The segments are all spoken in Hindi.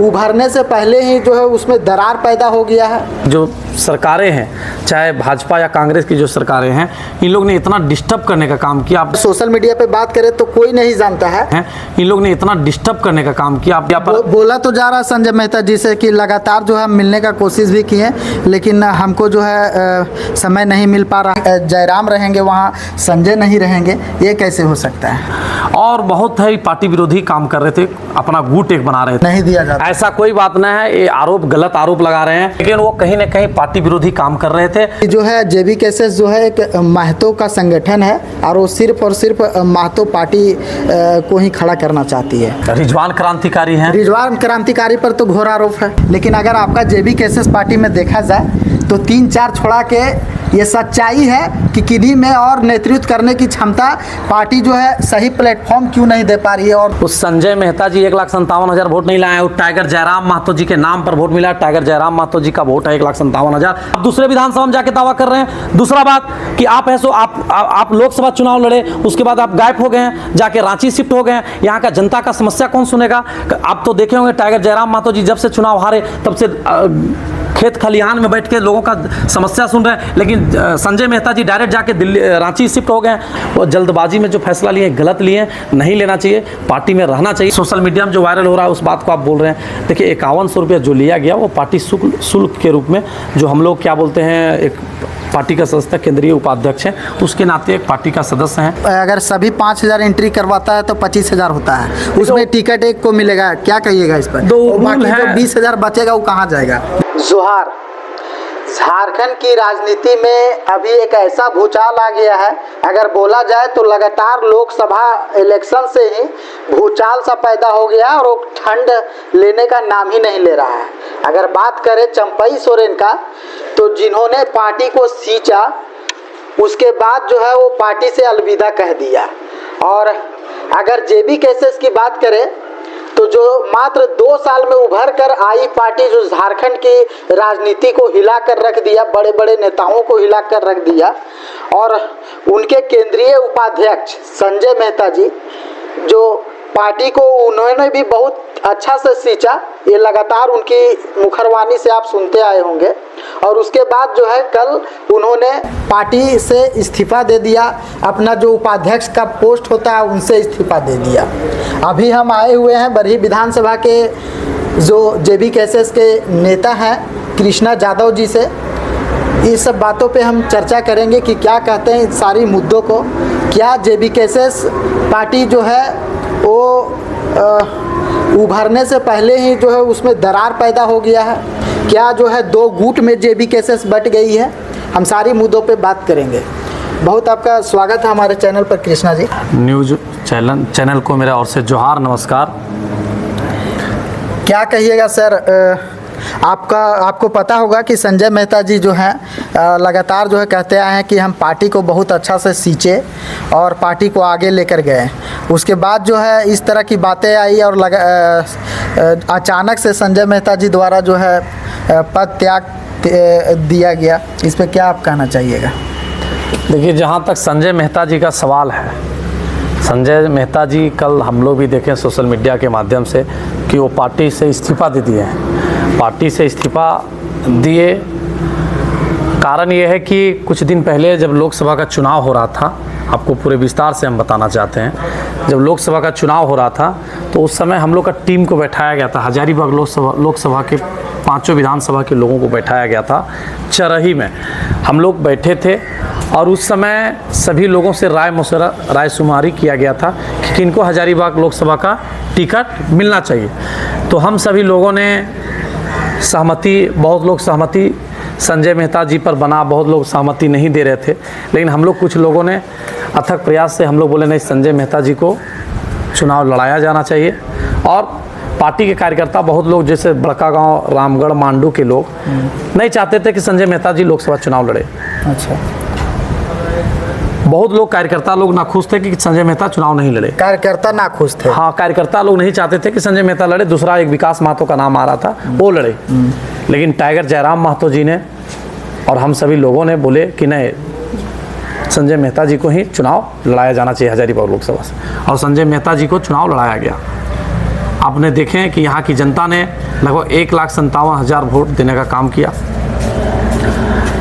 उभरने से पहले ही जो है उसमें दरार पैदा हो गया है। जो सरकारें हैं, चाहे भाजपा या कांग्रेस की जो सरकारें हैं, इन लोग ने इतना डिस्टर्ब करने का काम किया। आप सोशल मीडिया पे बात करें तो कोई नहीं जानता है, इन लोग ने इतना डिस्टर्ब करने का काम किया। आप बोला तो जा रहा संजय मेहता जी से कि लगातार जो है मिलने का कोशिश भी की है, लेकिन हमको जो है समय नहीं मिल पा रहा। जयराम रहेंगे वहाँ, संजय नहीं रहेंगे, ये कैसे हो सकता है? और बहुत है पार्टी विरोधी काम कर रहे थे, अपना गुट एक बना रहे थे। नहीं दिया जाता, ऐसा कोई बात नहीं है। ये आरोप, गलत आरोप लगा रहे हैं, लेकिन वो कहीं ना कहीं पार्टी विरोधी काम कर रहे थे। जो है जेबी केसेस जो है एक महतो का संगठन है और वो सिर्फ और सिर्फ महतो पार्टी को ही खड़ा करना चाहती है। रिजवान क्रांतिकारी हैं। रिजवान क्रांतिकारी पर तो घोर आरोप है, लेकिन अगर आपका जेबी केसेस पार्टी में देखा जाए तो 3-4 छोड़ा के ये सच्चाई है कि किन्हीं में और नेतृत्व करने की क्षमता पार्टी जो है सही प्लेटफॉर्म क्यों नहीं दे पा रही है। और उस संजय मेहता जी 1,57,000 वोट नहीं लाए। टाइगर जयराम महतो जी के नाम पर वोट मिला। टाइगर जयराम महतो जी का वोट है 1,57,000। अब दूसरे विधानसभा में जाके दावा कर रहे हैं। दूसरा बात कि आप है सो आप लोकसभा चुनाव लड़े, उसके बाद आप गायब हो गए हैं, जाके रांची शिफ्ट हो गए हैं। यहाँ का जनता का समस्या कौन सुनेगा? आप तो देखे होंगे टाइगर जयराम महतो जी जब से चुनाव हारे तब से खेत खलिहान में बैठ के लोगों का समस्या सुन रहे हैं, लेकिन संजय मेहता जी डायरेक्ट जाके दिल्ली, रांची शिफ्ट हो गए। वो जल्दबाजी में जो फैसला लिए, गलत लिए, नहीं लेना चाहिए, पार्टी में रहना चाहिए। सोशल मीडिया में जो वायरल हो रहा है उस बात को आप बोल रहे हैं। देखिए 5100 रुपया जो लिया गया वो पार्टी शुल्क के रूप में, जो हम लोग क्या बोलते हैं, एक पार्टी का सदस्य केंद्रीय उपाध्यक्ष है, उसके नाते एक पार्टी का सदस्य हैं। अगर सभी 5000 एंट्री करवाता है तो 25,000 होता है, उसमें टिकट एक को मिलेगा। क्या कहिएगा इस पर? बाकी जो 20,000 बचेगा वो कहाँ जाएगा? जोहार। झारखंड की राजनीति में अभी एक ऐसा भूचाल आ गया है, अगर बोला जाए तो लगातार लोकसभा इलेक्शन से ही भूचाल सा पैदा हो गया और वो ठंड लेने का नाम ही नहीं ले रहा है। अगर बात करें चंपई सोरेन का, तो जिन्होंने पार्टी को सींचा उसके बाद जो है वो पार्टी से अलविदा कह दिया। और अगर जेबी केसेस की बात करें तो जो मात्र 2 साल में उभर कर आई पार्टी, जो झारखंड की राजनीति को हिला कर रख दिया, बड़े बड़े नेताओं को हिला कर रख दिया, और उनके केंद्रीय उपाध्यक्ष संजय मेहता जी, जो पार्टी को उन्होंने भी बहुत अच्छा से सींचा, ये लगातार उनकी मुखरवाणी से आप सुनते आए होंगे। और उसके बाद जो है कल उन्होंने पार्टी से इस्तीफा दे दिया, अपना जो उपाध्यक्ष का पोस्ट होता है उनसे इस्तीफा दे दिया। अभी हम आए हुए हैं बरही विधानसभा के जो जेबी केसेस के नेता हैं कृष्णा यादव जी से। इस सब बातों पे हम चर्चा करेंगे कि क्या कहते हैं इन सारी मुद्दों को। क्या जेबी केसेस पार्टी जो है वो उभरने से पहले ही जो है उसमें दरार पैदा हो गया है? क्या जो है 2 गुट में जेबी केसेस बट गई है? हम सारी मुद्दों पे बात करेंगे। बहुत आपका स्वागत है हमारे चैनल पर कृष्णा जी। न्यूज चैनल को मेरा ओर से जोहार, नमस्कार। क्या कहिएगा सर, आपको पता होगा कि संजय मेहता जी जो हैं लगातार जो है कहते आए हैं कि हम पार्टी को बहुत अच्छा से सींचे और पार्टी को आगे लेकर गए। उसके बाद जो है इस तरह की बातें आई और अचानक से संजय मेहता जी द्वारा जो है पद त्याग दिया गया। इस पर क्या आप कहना चाहिएगा? देखिए, जहाँ तक संजय मेहता जी का सवाल है, संजय मेहता जी कल हम लोग भी देखें सोशल मीडिया के माध्यम से कि वो पार्टी से इस्तीफा दे दिए हैं। पार्टी से इस्तीफा दिए, कारण ये है कि कुछ दिन पहले जब लोकसभा का चुनाव हो रहा था, आपको पूरे विस्तार से हम बताना चाहते हैं। जब लोकसभा का चुनाव हो रहा था तो उस समय हम लोग का टीम को बैठाया गया था, हजारीबाग लोकसभा के 5 विधानसभा के लोगों को बैठाया गया था चरही में। हम लोग बैठे थे और उस समय सभी लोगों से राय शुमारी किया गया था कि किनको हजारीबाग लोकसभा का टिकट मिलना चाहिए। तो हम सभी लोगों ने सहमति, बहुत लोग सहमति संजय मेहता जी पर बना, बहुत लोग सहमति नहीं दे रहे थे, लेकिन हम लोग कुछ लोगों ने अथक प्रयास से हम लोग बोले नहीं, संजय मेहता जी को चुनाव लड़ाया जाना चाहिए। और पार्टी के कार्यकर्ता बहुत लोग, जैसे बड़कागांव, रामगढ़, मांडू के लोग नहीं चाहते थे कि संजय मेहता जी लोकसभा चुनाव लड़े। अच्छा, बहुत लोग कार्यकर्ता लोग नाखुश थे कि संजय मेहता चुनाव नहीं लड़े। कार्यकर्ता नाखुश थे? हाँ, कार्यकर्ता लोग नहीं चाहते थे कि संजय मेहता लड़े। दूसरा एक विकास महतो का नाम आ रहा था, वो लड़े। लेकिन टाइगर जयराम महतो जी ने और हम सभी लोगों ने बोले कि नहीं, संजय मेहता जी को ही चुनाव लड़ाया जाना चाहिए हजारीबाग लोकसभा से, और संजय मेहता जी को चुनाव लड़ाया गया। आपने देखें कि यहाँ की जनता ने लगभग 1,57,000 वोट देने का काम किया।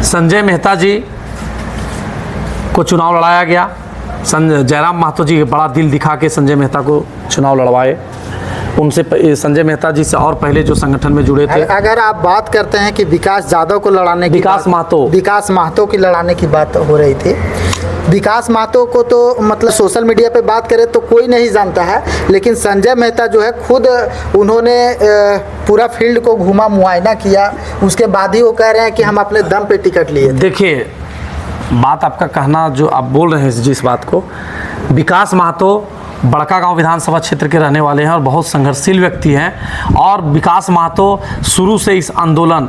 संजय मेहता जी को चुनाव लड़ाया गया। जयराम महतो जी बड़ा दिल दिखा के संजय मेहता को चुनाव लड़वाए। उनसे संजय मेहता जी से और पहले जो संगठन में जुड़े थे। अगर आप बात करते हैं कि विकास यादव को लड़ाने की, विकास महतो की लड़ाने की बात हो रही थी। विकास महतो को तो मतलब सोशल मीडिया पे बात करें तो कोई नहीं जानता है, लेकिन संजय मेहता जो है खुद उन्होंने पूरा फील्ड को घूमा, मुआयना किया, उसके बाद ही वो कह रहे हैं कि हम अपने दम पे टिकट लिए। देखिए, बात आपका कहना जो आप बोल रहे हैं जिस बात को, विकास महतो बड़कागांव विधानसभा क्षेत्र के रहने वाले हैं और बहुत संघर्षशील व्यक्ति हैं। और विकास महतो शुरू से इस आंदोलन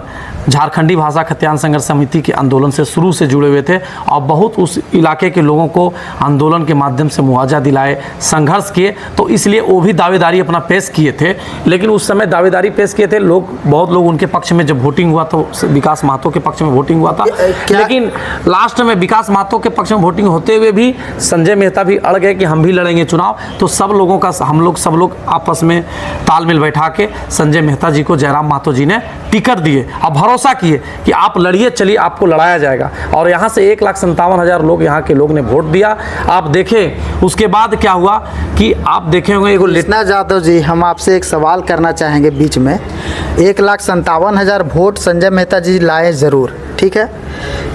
झारखंडी भाषा खतियान संघर्ष समिति के आंदोलन से शुरू से जुड़े हुए थे और बहुत उस इलाके के लोगों को आंदोलन के माध्यम से मुआवजा दिलाए, संघर्ष किए। तो इसलिए वो भी दावेदारी अपना पेश किए थे। लेकिन उस समय दावेदारी पेश किए थे बहुत लोग उनके पक्ष में, जब वोटिंग हुआ तो विकास महतो के पक्ष में वोटिंग हुआ था। लेकिन लास्ट में विकास महतो के पक्ष में वोटिंग होते हुए भी संजय मेहता भी अड़ गए कि हम भी लड़ेंगे चुनाव। तो सब लोग आपस में तालमेल बैठा के संजय मेहता जी को जयराम महतो जी ने टिकट दिए और भरोसा किए कि आप लड़िए, चलिए आपको लड़ाया जाएगा। और यहाँ से 1,57,000 लोग, यहाँ के लोग ने वोट दिया। आप देखें उसके बाद क्या हुआ कि आप देखे होंगे। कृष्णा यादव जी, हम आपसे एक सवाल करना चाहेंगे बीच में। 1,57,000 वोट संजय मेहता जी लाए ज़रूर, ठीक है,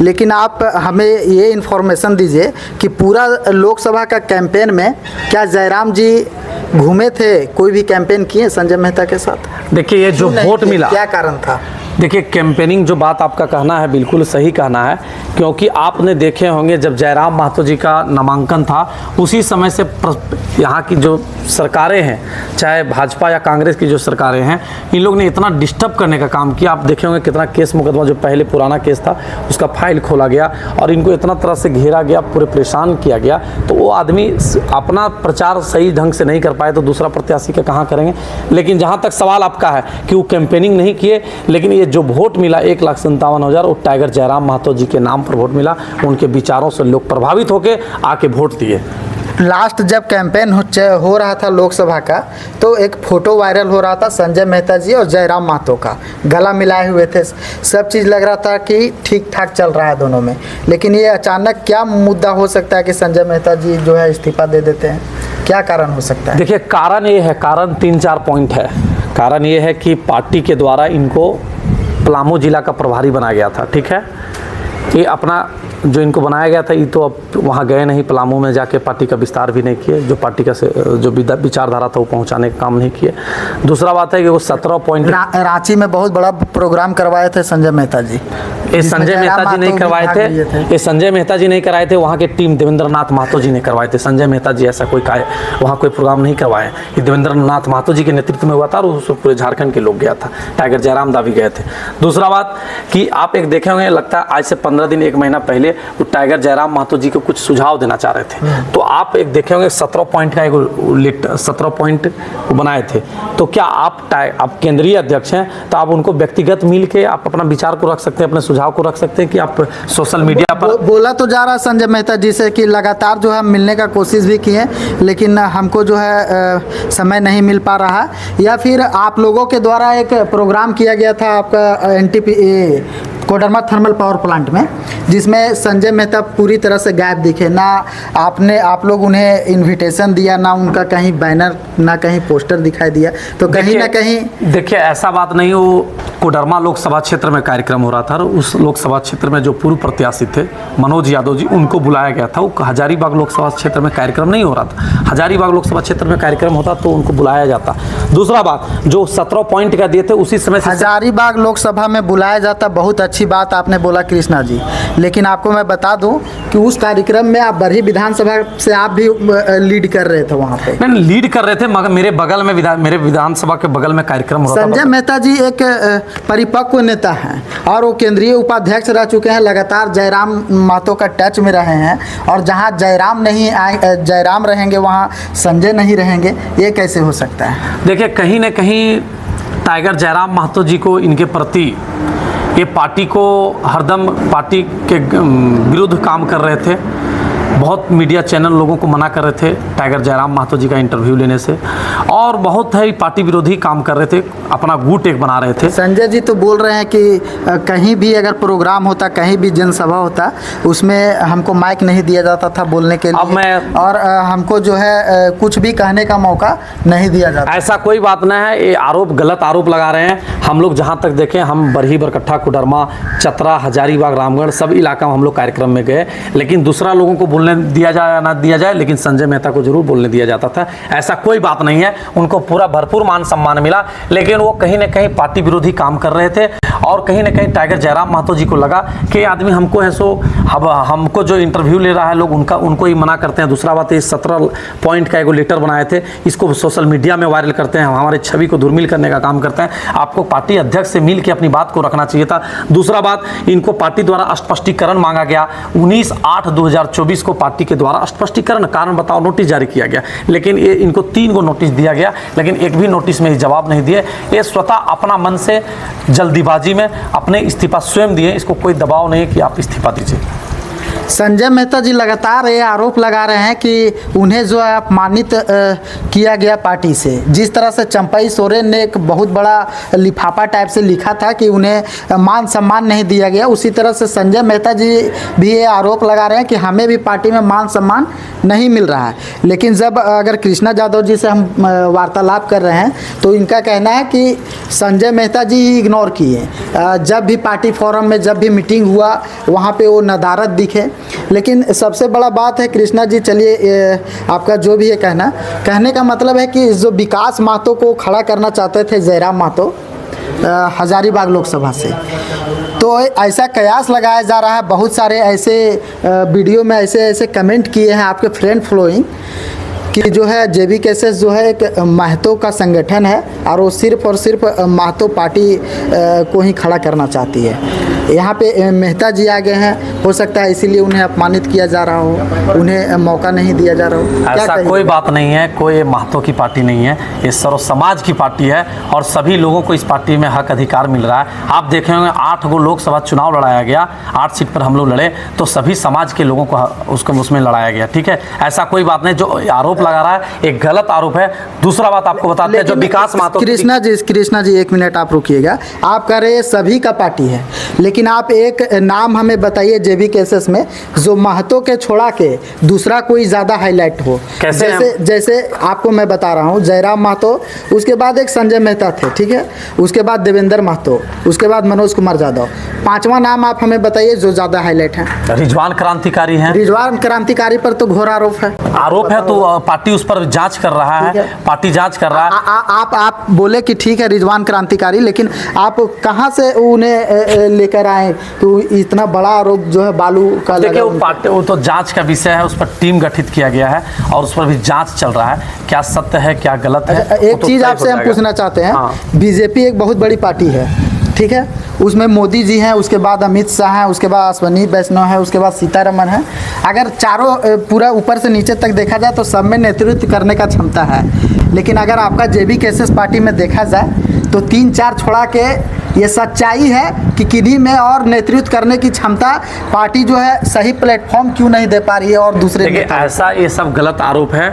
लेकिन आप हमें ये इन्फॉर्मेशन दीजिए कि पूरा लोकसभा का कैंपेन में क्या जयराम जी घूमे थे, कोई भी कैंपेन किए संजय मेहता के साथ? देखिए, ये जो वोट मिला, क्या कारण था? देखिए, कैंपेनिंग जो बात आपका कहना है बिल्कुल सही कहना है, क्योंकि आपने देखे होंगे जब जयराम महतो जी का नामांकन था उसी समय से यहाँ की जो सरकारें हैं, चाहे भाजपा या कांग्रेस की जो सरकारें हैं, इन लोग ने इतना डिस्टर्ब करने का काम किया। आप देखे होंगे कितना केस मुकदमा जो पहले पुराना केस था उसका फाइल खोला गया और इनको इतना तरह से घेरा गया, पूरे परेशान किया गया। तो वो आदमी अपना प्रचार सही ढंग से नहीं कर पाए तो दूसरा प्रत्याशी का कहाँ करेंगे। लेकिन जहाँ तक सवाल आपका है कि वो कैंपेनिंग नहीं किए, लेकिन ये जो वोट मिला 1,57,000 वो टाइगर जयराम महतो जी के नाम पर वोट मिला। उनके विचारों से लोग प्रभावित होकर आके वोट दिए। लास्ट जब कैंपेन हो रहा था लोकसभा का तो एक फ़ोटो वायरल हो रहा था संजय मेहता जी और जयराम महतो का, गला मिलाए हुए थे, सब चीज़ लग रहा था कि ठीक ठाक चल रहा है दोनों में। लेकिन ये अचानक क्या मुद्दा हो सकता है कि संजय मेहता जी जो है इस्तीफा दे देते हैं? क्या कारण हो सकता है? देखिए, कारण ये है, कारण 3-4 पॉइंट है। कारण ये है कि पार्टी के द्वारा इनको पलामू जिला का प्रभारी बनाया गया था, ठीक है। ये अपना जो इनको बनाया गया था, ये तो अब वहाँ गए नहीं, पलामू में जाके पार्टी का विस्तार भी नहीं किए, जो पार्टी का जो विचारधारा था वो पहुँचाने का काम नहीं किए। दूसरा बात है कि वो 17 पॉइंट रांची में बहुत बड़ा प्रोग्राम करवाए थे संजय मेहता जी। ये संजय मेहता जी नहीं करवाए थे, ये संजय मेहता जी नहीं कराए थे, वहाँ के टीम देवेंद्र नाथ महतो जी ने करवाए थे। संजय मेहता जी ऐसा कोई वहाँ कोई प्रोग्राम नहीं करवाए। ये देवेंद्र नाथ महतो जी के नेतृत्व में हुआ था और उसमें पूरे झारखंड के लोग गया था, टाइगर जयराम दा भी गए थे। दूसरा बात कि आप एक देखे होंगे, लगता है आज से 15 दिन 1 महीना पहले वो टाइगर जयराम महतो जी को कुछ सुझाव देना चाह रहे थे। तो आप एक देखे होंगे 17 पॉइंट का एक 17 पॉइंट बनाए थे। तो क्या आप केंद्रीय अध्यक्ष हैं तो आप उनको व्यक्तिगत मिल के आप अपना विचार को रख सकते हैं, अपने सुझाव को रख सकते हैं कि आप सोशल मीडिया पर बोला तो जा रहा है संजय मेहता जी से कि लगातार जो है मिलने का कोशिश भी की है, लेकिन हमको जो है समय नहीं मिल पा रहा है। या फिर आप लोगों के द्वारा एक प्रोग्राम किया गया था आपका NTP Koderma thermal power plant में, जिसमें संजय मेहता पूरी तरह से गायब दिखे ना। आप लोग उन्हें इनविटेशन दिया ना, उनका कहीं बैनर ना कहीं पोस्टर दिखाई दिया। तो कहीं ना कहीं देखिए, ऐसा बात नहीं, वो कोडरमा लोकसभा क्षेत्र में कार्यक्रम हो रहा था। उस लोकसभा क्षेत्र में जो पूर्व प्रत्याशी थे मनोज यादव जी, उनको बुलाया गया था। वो हजारीबाग लोकसभा क्षेत्र में कार्यक्रम नहीं हो रहा था। हजारीबाग लोकसभा क्षेत्र में कार्यक्रम होता तो उनको बुलाया जाता। दूसरा बात, जो 17 पॉइंट का दिए थे उसी समय हजारीबाग लोकसभा में बुलाया जाता, बहुत अच्छी बात आपने बोला कृष्णा जी। लेकिन आपको मैं बता दूं कि उस कार्यक्रम में आप बरही विधानसभा से आप भी लीड कर रहे थे वहाँ पे। नहीं, लीड कर रहे थे, मगर मेरे बगल में मेरे विधानसभा के बगल में कार्यक्रम हो रहा था। संजय मेहता जी एक परिपक्व नेता हैं और वो केंद्रीय उपाध्यक्ष रह चुके हैं, लगातार जयराम महतो का टच में रहे हैं। और जहाँ जयराम रहेंगे वहाँ संजय नहीं रहेंगे, ये कैसे हो सकता है? देखिए, कहीं ना कहीं टाइगर जयराम महतो जी को, इनके प्रति, ये पार्टी को हरदम पार्टी के विरुद्ध काम कर रहे थे। बहुत मीडिया चैनल लोगों को मना कर रहे थे टाइगर जयराम महतो जी का इंटरव्यू लेने से, और बहुत है पार्टी विरोधी काम कर रहे थे, अपना गुट एक बना रहे थे। संजय जी तो बोल रहे हैं कि कहीं भी अगर प्रोग्राम होता, कहीं भी जनसभा होता, उसमें हमको माइक नहीं दिया जाता था बोलने के लिए, और हमको जो है कुछ भी कहने का मौका नहीं दिया जाता। ऐसा कोई बात नहीं है, ये आरोप गलत आरोप लगा रहे हैं। हम लोग जहाँ तक देखें, हम बरही, बरकट्ठा, कुडरमा, चतरा, हजारीबाग, रामगढ़ सब इलाका में हम लोग कार्यक्रम में गए, लेकिन दूसरा लोगों को बोलने दिया जाए या ना दिया जाए, लेकिन संजय मेहता को जरूर बोलने दिया जाता था। ऐसा कोई बात नहीं है, उनको पूरा भरपूर मान सम्मान मिला, लेकिन वो कहीं ना कहीं पार्टी विरोधी काम कर रहे थे, और कहीं ना कहीं टाइगर जयराम महतो जी को लगा कि आदमी हमको है सो हमको जो इंटरव्यू ले रहा है लोग उनको ही मना करते हैं। दूसरा बात है, 17 पॉइंट का एगो लेटर बनाए थे, इसको सोशल मीडिया में वायरल करते हैं, हमारे छवि को धूमिल करने का काम करते हैं। आपको पार्टी अध्यक्ष से मिल के अपनी बात को रखना चाहिए था। दूसरा बात, इनको पार्टी द्वारा स्पष्टीकरण मांगा गया, 19/8/2024 को पार्टी के द्वारा स्पष्टीकरण, कारण बताओ, नोटिस जारी किया गया, लेकिन ये इनको 3 गो नोटिस दिया गया, लेकिन एक भी नोटिस में जवाब नहीं दिए। ये स्वतः अपना मन से जल्दीबाजी में अपने इस्तीफा स्वयं दिए, इसको कोई दबाव नहीं है कि आप इस्तीफा दीजिए। संजय मेहता जी लगातार ये आरोप लगा रहे हैं कि उन्हें जो है अपमानित किया गया पार्टी से। जिस तरह से चंपई सोरेन ने एक बहुत बड़ा लिफाफा टाइप से लिखा था कि उन्हें मान सम्मान नहीं दिया गया, उसी तरह से संजय मेहता जी भी ये आरोप लगा रहे हैं कि हमें भी पार्टी में मान सम्मान नहीं मिल रहा है। लेकिन जब अगर कृष्णा यादव जी से हम वार्तालाप कर रहे हैं तो इनका कहना है कि संजय मेहता जी इग्नोर किए, जब भी पार्टी फोरम में जब भी मीटिंग हुआ वहाँ पे वो नदारद दिखे। लेकिन सबसे बड़ा बात है कृष्णा जी, चलिए आपका जो भी है कहने का मतलब है कि जो विकास महतो को खड़ा करना चाहते थे जयराम महतो हजारीबाग लोकसभा से, तो ऐसा कयास लगाया जा रहा है। बहुत सारे ऐसे वीडियो में ऐसे कमेंट किए हैं आपके फ्रेंड फॉलोइंग कि जो है JBKSS जो है एक महतो का संगठन है और वो सिर्फ और सिर्फ महतो पार्टी को ही खड़ा करना चाहती है। यहाँ पे मेहता जी आ गए हैं, हो सकता है इसीलिए उन्हें अपमानित किया जा रहा हो, उन्हें मौका नहीं दिया जा रहा हो। ऐसा कोई बात नहीं है, कोई महतो की पार्टी नहीं है, ये सर्व समाज की पार्टी है और सभी लोगों को इस पार्टी में हक अधिकार मिल रहा है। आप देखे होंगे 8 गो लोकसभा चुनाव लड़ाया गया, 8 सीट पर हम लोग लड़े, तो सभी समाज के लोगों को उसमें लड़ाया गया। ठीक है, ऐसा कोई बात नहीं। जो आरोप लगा रहा है एक गलत आरोप है। दूसरा बात आपको बताते हैं, जो विकास महतो, कृष्णा जी 1 मिनट आप रुकिएगा। आप कह रहे हैं सभी का पार्टी है, लेकिन आप एक नाम हमें बताइए JBKSS में जो महतो के छोड़ा के दूसरा कोई ज्यादा हाईलाइट हो। जैसे आपको मैं बता रहा हूँ, जयराम महतो, उसके बाद एक संजय मेहता थे, ठीक है, उसके बाद देवेंद्र महतो, उसके बाद मनोज कुमार यादव। 5वां नाम आप हमें बताइए जो ज्यादा हाईलाइट है। रिजवान क्रांतिकारी हैं। रिजवान क्रांतिकारी पर तो घोर आरोप है तो पार्टी उस पर जांच कर रहा है, पार्टी जांच कर रहा है। आप बोले कि ठीक है रिजवान क्रांतिकारी, लेकिन आप कहां से उन्हें लेकर आए तो इतना बड़ा आरोप जो है बालू का? देखिए वो तो जांच का विषय है, उस पर टीम गठित किया गया है और उस पर भी जांच चल रहा है, क्या सत्य है क्या गलत है। एक चीज आपसे हम पूछना चाहते हैं, BJP एक बहुत बड़ी पार्टी है, ठीक है, उसमें मोदी जी हैं, उसके बाद अमित शाह हैं, उसके बाद अश्विनी वैष्णव है, उसके बाद सीतारमण है। अगर चारों पूरा ऊपर से नीचे तक देखा जाए तो सब में नेतृत्व करने का क्षमता है, लेकिन अगर आपका JBKSS पार्टी में देखा जाए तो 3-4 छोड़ा के ये सच्चाई है कि किन्हीं में और नेतृत्व करने की क्षमता पार्टी जो है सही प्लेटफॉर्म क्यों नहीं दे पा रही है। और दूसरे ऐसा ये सब गलत आरोप है,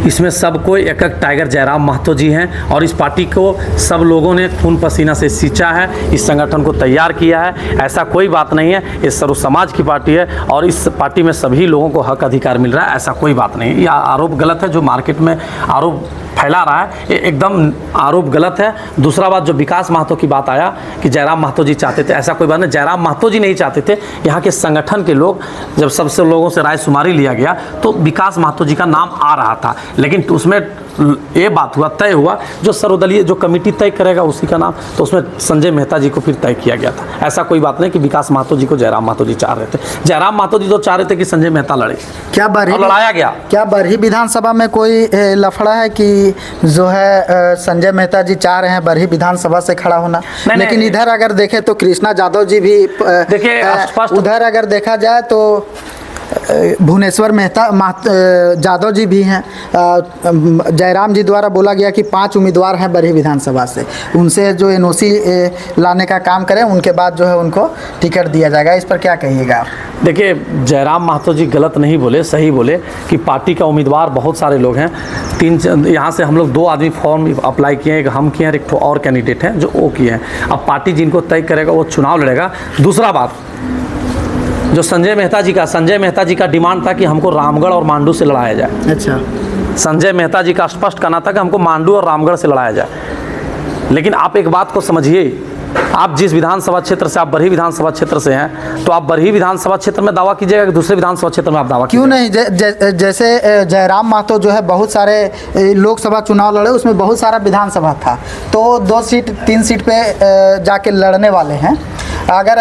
इसमें सब कोई एक टाइगर जयराम महतो जी हैं और इस पार्टी को सब लोगों ने खून पसीना से सींचा है, इस संगठन को तैयार किया है। ऐसा कोई बात नहीं है, ये सर्व समाज की पार्टी है और इस पार्टी में सभी लोगों को हक अधिकार मिल रहा है। ऐसा कोई बात नहीं है, यह आरोप गलत है। जो मार्केट में आरोप फैला रहा है ये एकदम आरोप गलत है। दूसरा बात, जो विकास महतो की बात आया कि जयराम महतो जी चाहते थे, ऐसा कोई बात नहीं। जयराम महतो जी नहीं चाहते थे, यहाँ के संगठन के लोग, जब सबसे लोगों से राय शुमारी लिया गया तो विकास महतो जी का नाम आ रहा था, लेकिन उसमें ये बात हुआ, तय हुआ, जो सर्वदलीय जो कमेटी तय करेगा उसी का नाम, तो उसमें संजय मेहता जी को फिर तय किया गया था। ऐसा कोई बात नहीं कि विकास महतो जी को जयराम महतो जी चाह रहे थे। जयराम महतो जी तो चाह रहे थे कि संजय मेहता लड़े, क्या बरही लड़ाया गया। क्या बरही विधानसभा में कोई लफड़ा है कि जो है संजय मेहता जी चाह रहे हैं बरही विधानसभा से खड़ा होना? लेकिन इधर अगर देखें तो कृष्णा यादव जी भी, देखिए उधर अगर देखा जाए तो भुवनेश्वर जादव जी भी हैं। जयराम जी द्वारा बोला गया कि 5 उम्मीदवार हैं बरही विधानसभा से, उनसे जो एनओसी लाने का काम करें, उनके बाद जो है उनको टिकट दिया जाएगा। इस पर क्या कहिएगा आप? देखिए, जयराम महतो जी गलत नहीं बोले, सही बोले कि पार्टी का उम्मीदवार बहुत सारे लोग हैं। यहाँ से हम लोग 2 आदमी फॉर्म अप्लाई किए हैं, एक हम किए हैं, एक और कैंडिडेट हैं जो वो किए हैं। अब पार्टी जिनको तय करेगा वो चुनाव लड़ेगा। दूसरा बात, जो संजय मेहता जी का डिमांड था कि हमको रामगढ़ और मांडू से लड़ाया जाए। अच्छा, संजय मेहता जी का स्पष्ट कहना था कि हमको मांडू और रामगढ़ से लड़ाया जाए। लेकिन आप एक बात को समझिए, आप जिस विधानसभा क्षेत्र से, आप बरही विधानसभा क्षेत्र से हैं, तो आप बरही विधानसभा क्षेत्र में दावा कीजिएगा कि दूसरे विधानसभा क्षेत्र में आप दावा क्यों नहीं? जैसे जयराम महतो जो है बहुत सारे लोकसभा चुनाव लड़े, उसमें बहुत सारा विधानसभा था, तो 2 सीट 3 सीट पे जाके लड़ने वाले हैं। अगर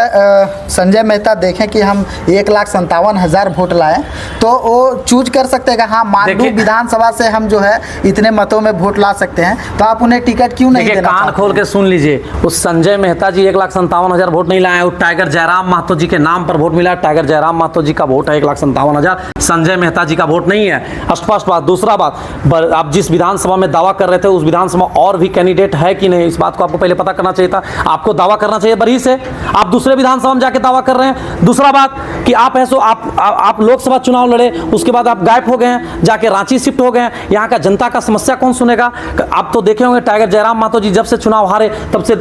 संजय मेहता देखें कि हम 1,57,000 वोट लाए, तो वो चूज कर सकते हैं कि हाँ, मांडू विधानसभा से हम जो है इतने मतों में वोट ला सकते हैं, तो आप उन्हें टिकट क्यों नहीं देना? कान खोल के सुन लीजिए, उस संजय मेहता जी 1,57,000 वोट नहीं लाए, टाइगर जयराम महतो जी के नाम पर वोट मिला। टाइगर जयराम महतो जी का वोट है 1,57,000, संजय मेहता जी का वोट नहीं है। स्पष्ट बात। दूसरा बात, आप जिस विधानसभा में दावा कर रहे थे, उस विधानसभा और भी कैंडिडेट है कि नहीं, इस बात को आपको पहले पता करना चाहिए था। आपको दावा करना चाहिए बरही से, आप दूसरे विधानसभा में जाके दावा कर रहे हैं। दूसरा बात कि आप लोकसभा चुनाव लड़े, उसके बाद आप गायब हो गए हैं, जाके रांची शिफ्ट हो गए हैं। यहाँ का जनता का समस्या कौन सुनेगा? आप तो देखे होंगे टाइगर जयराम महतो जी जब से चुनाव हारे तब से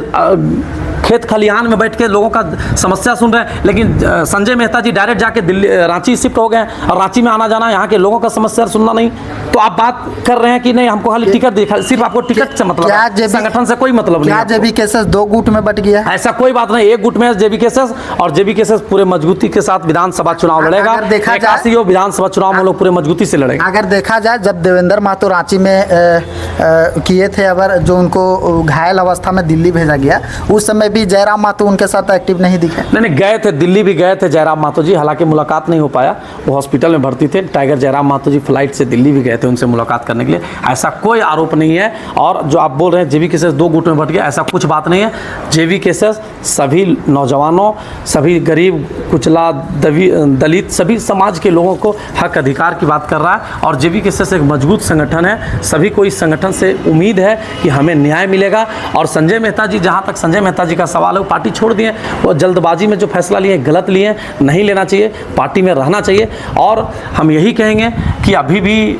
खेत खलिहान में बैठ के लोगों का समस्या सुन रहे हैं। लेकिन संजय मेहता जी डायरेक्ट जाके दिल्ली रांची शिफ्ट हो गए और रांची में आना जाना, यहाँ के लोगों का समस्या सुनना नहीं। तो आप बात कर रहे हैं कि नहीं हमको खाली टिकट दिखा, सिर्फ आपको टिकट से मतलब है, संगठन से कोई मतलब नहीं। जेबी केसेस 2 गुट में बट गया? ऐसा कोई बात नहीं, 1 गुट में जेबी केसेस, और जेबी केसेस पूरे मजबूती के साथ विधानसभा चुनाव लड़ेगा। देखा जाए विधानसभा चुनाव में लोग पूरे मजबूती से लड़ेंगे। अगर देखा जाए, जब देवेंद्र महतो रांची में किए थे, अगर जो उनको घायल अवस्था में दिल्ली भेजा गया, उस समय भी जयराम महतो उनके साथ एक्टिव नहीं दिखे? नहीं, गए थे, दिल्ली भी गए थे जयराम महतो जी, हालांकि मुलाकात नहीं हो पाया, वो हॉस्पिटल में भर्ती थे। टाइगर जयराम महतो जी फ्लाइट से दिल्ली भी गए थे उनसे मुलाकात करने के लिए। ऐसा कोई आरोप नहीं है। और जो आप बोल रहे हैं जेबी केसेस 2 गुट में बट गया, ऐसा कुछ बात नहीं है। जेबी केसेस सभी नौजवानों, सभी गरीब, कुचला, दलित, सभी समाज के लोगों को हक अधिकार की बात कर रहा है। और जेबी केसेस एक मजबूत संगठन है, सभी को इस संगठन से उम्मीद है कि हमें न्याय मिलेगा। और संजय मेहता जी, जहाँ तक संजय मेहता जी का सवाल है, वो पार्टी छोड़ दिए, वो जल्दबाजी में जो फैसला लिए गलत लिए, नहीं लेना चाहिए, पार्टी में रहना चाहिए। और हम यही कहेंगे कि अभी भी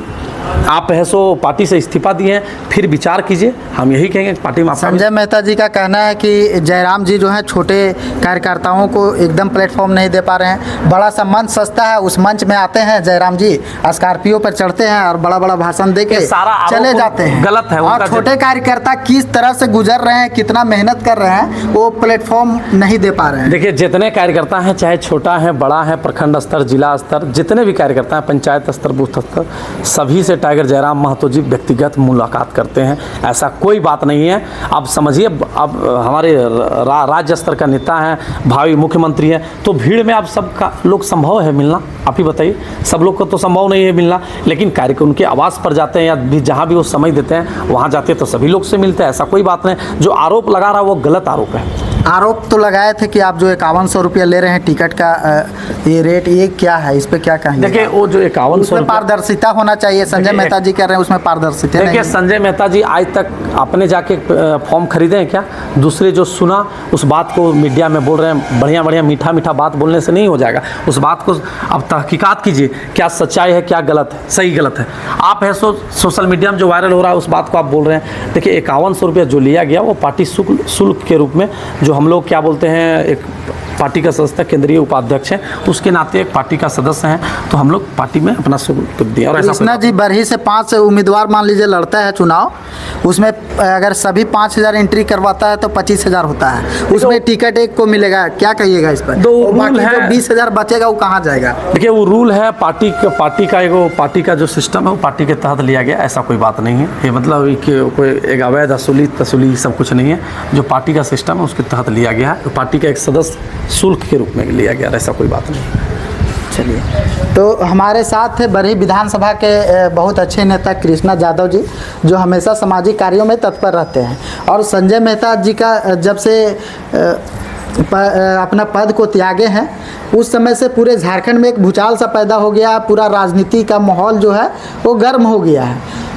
आप है सो पार्टी से इस्तीफा दिए हैं, फिर विचार कीजिए। हम यही कहेंगे पार्टी में। संजय मेहता जी का कहना है कि जयराम जी जो है छोटे कार्यकर्ताओं को एकदम प्लेटफॉर्म नहीं दे पा रहे हैं। बड़ा सा मंच सस्ता है, उस मंच में आते हैं जयराम जी, स्कॉर्पियो पर चढ़ते हैं और बड़ा बड़ा भाषण दे के चले जाते हैं। गलत है। और छोटे कार्यकर्ता किस तरह से गुजर रहे हैं, कितना मेहनत कर रहे हैं, वो प्लेटफॉर्म नहीं दे पा रहे हैं। देखिए, जितने कार्यकर्ता हैं, चाहे छोटा है बड़ा है, प्रखंड स्तर, जिला स्तर, जितने भी कार्यकर्ता हैं, पंचायत स्तर, बूथ स्तर, सभी से टाइगर जयराम महतो जी व्यक्तिगत मुलाकात करते हैं। ऐसा कोई बात नहीं है। अब समझिए, अब हमारे राज्य स्तर का नेता हैं, भावी मुख्यमंत्री हैं, तो भीड़ में आप सबका लोग संभव है मिलना? आप ही बताइए, सब लोग को तो संभव नहीं है मिलना। लेकिन कार्यक्रम उनके आवास पर जाते हैं या भी जहाँ भी वो समय देते हैं, वहाँ जाते हैं तो सभी लोग से मिलते हैं। ऐसा कोई बात नहीं। जो आरोप लगा रहा है वो गलत आरोप है। आरोप तो लगाए थे कि आप जो 5100 रुपया ले रहे हैं टिकट का, ये रेट, ये क्या है, इस पे क्या कहेंगे? देखिए, वो जो 5100 पारदर्शिता होना चाहिए। संजय मेहता जी कह रहे हैं उसमें पारदर्शिता नहीं। देखिए, संजय मेहता जी आज तक आपने जाके फॉर्म खरीदे हैं क्या? दूसरे जो सुना उस बात को मीडिया में बोल रहे हैं, बढ़िया बढ़िया मीठा मीठा बात बोलने से नहीं हो जाएगा। उस बात को अब तहकीकात कीजिए, क्या सच्चाई है, क्या गलत है, सही गलत है। आप है सोशल मीडिया में जो वायरल हो रहा है उस बात को आप बोल रहे हैं। देखिए, 5100 रुपया जो लिया गया वो पार्टी शुल्क के रूप में, जो हम लोग क्या बोलते हैं, एक पार्टी का सदस्य केंद्रीय उपाध्यक्ष है, उसके नाते एक पार्टी का सदस्य हैं, तो हम लोग पार्टी में अपना शुल्क दिया। और कृष्णा जी बरही से 5 उम्मीदवार मान लीजिए लड़ता है चुनाव, उसमें अगर सभी 5000 एंट्री करवाता है तो 25000 होता है, उसमें टिकट एक को मिलेगा। क्या कहिएगा इस पर? बाकी जो 20000 बचेगा वो कहाँ जाएगा? देखिए, वो रूल है पार्टी का जो सिस्टम है वो पार्टी के तहत लिया गया, ऐसा कोई बात नहीं है। ये मतलब कि कोई एक अवैध तसूली सब कुछ नहीं है। जो पार्टी का सिस्टम है उसके तहत लिया गया है, तो पार्टी का एक सदस्य शुल्क के रूप में लिया गया, ऐसा कोई बात नहीं। चलिए, तो हमारे साथ थे बरही विधानसभा के बहुत अच्छे नेता कृष्णा जादव जी, जो हमेशा सामाजिक कार्यों में तत्पर रहते हैं। और संजय मेहता जी का जब से अपना पद को त्यागे हैं, उस समय से पूरे झारखंड में एक भूचाल सा पैदा हो गया, पूरा राजनीति का माहौल जो है वो गर्म हो गया है।